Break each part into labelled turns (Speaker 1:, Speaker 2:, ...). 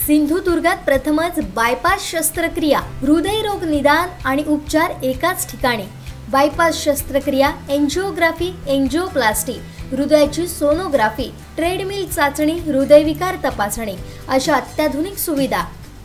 Speaker 1: सिंधुदुर्गात प्रथमच बायपास शस्त्रक्रिया, हृदयरोग निदान आणि उपचार एकाच ठिकाणी। बायपास शस्त्रक्रिया, एंजिओग्राफी, एंजिओप्लास्टी, हृदयाची सोनोग्राफी, ट्रेडमिल चाचणी, हृदयविकार तपासणी अशा अत्याधुनिक सुविधा।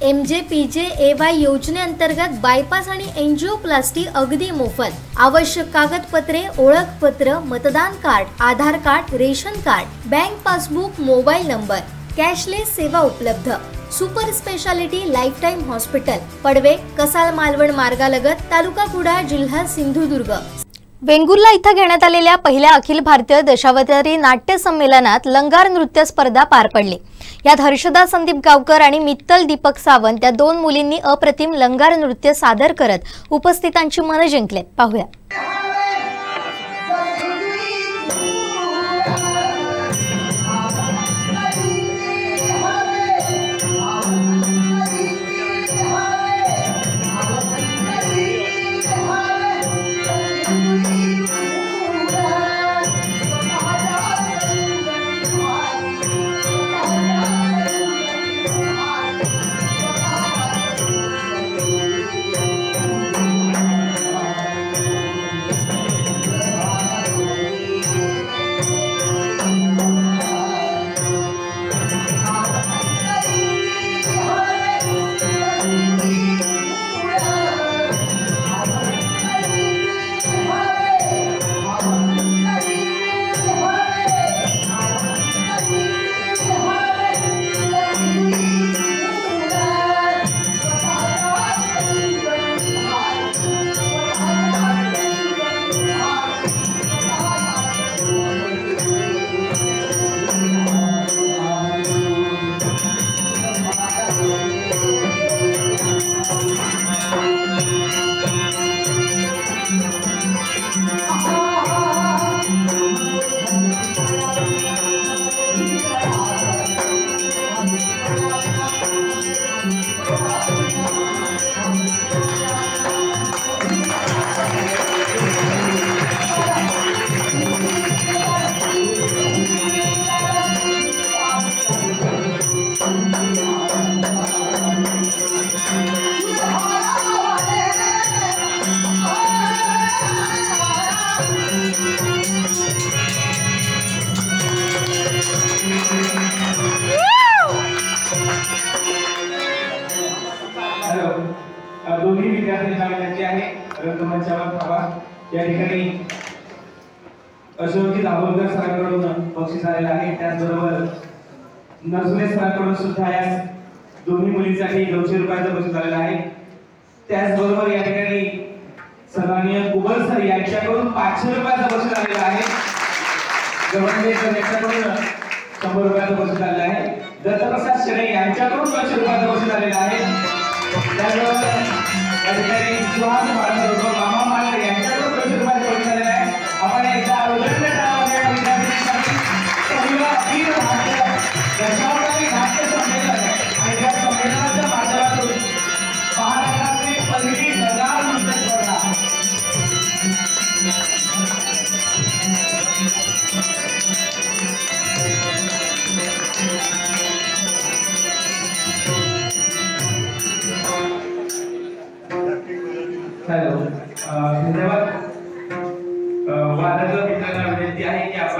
Speaker 1: MJPJAY योजनेअंतर्गत बायपास आणि एंजिओप्लास्टी अगदी मोफत। आवश्यक कागदपत्रे, ओळखपत्र, मतदान card, Aadhaar card, ration card, bank passbook, mobile number, cashless सेवा उपलब्ध। Super speciality lifetime hospital, Padve, Kasal Malvan मार्गालगत, तालुका कुडाळ, जिल्हा सिंधुदुर्ग। वेंगुर्ला इथं घेण्यात आलेल्या पहिल्या अखिल भारतीय दशावतारी नाट्य संमेलनात लंगार नृत्य स्पर्धा पार पडली। यात हर्षदा संदीप गावकर आणि मित्तल दीपक सावंत या दोन मुलींनी अप्रतिम लंगार नृत्य सादर करत उपस्थितांची मन जिंकले। पाहूया।
Speaker 2: दोन्ही विद्यार्थी आहे रंगमंचावर थांबा। या ठिकाणी अशोक दाभोलकर सरांकडून बक्षीस आलेलं आहे। त्याचबरोबर नरसुले सरांकडून सुद्धा या दोन्ही मुलींसाठी 200 रुपयाचं बक्षीस आलेलं आहे। त्याचबरोबर या ठिकाणी सन्माननीय कुबल सर यांच्याकडून 500 रुपयाचं बक्षीस आलेलं आहे। गव्हर्नमेंट सर यांच्याकडून 100 रुपयाचं बक्षीस आलेलं आहे। दत्तप्रसाद शेणे यांच्याकडून 200 रुपयाचं बक्षीस आलेलं आहे। त्याचबरोबर या ठिकाणी सुहास मालक मामा मालक यांच्याकडून 200 रुपयाचं बक्षीस आलेलं आहे। आपण एकदा उदंड टाळ्या विद्यार्थ्यांसाठी पहिला अखिल भारतीय दशावतारी नाट्य संमेलन आणि या संमेलनाच्या माध्यमातून महाराष्ट्रातील पहिली लंगार नृत्य स्पर्धा। हॅलो, धन्यवाद। वादळ मित्रांना विनंती आहे की आपण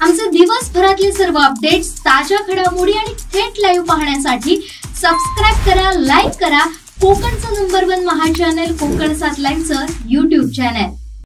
Speaker 1: आमचे दिवसभरातले सर्व अपडेट्स, ताज्या घडामोडी आणि थेट लाईव्ह पाहण्यासाठी सबस्क्राइब करा, लाईक करा कोकणचं नंबर 1 महा चॅनल कोकण 7 लाईव्हचं YouTube चॅनल।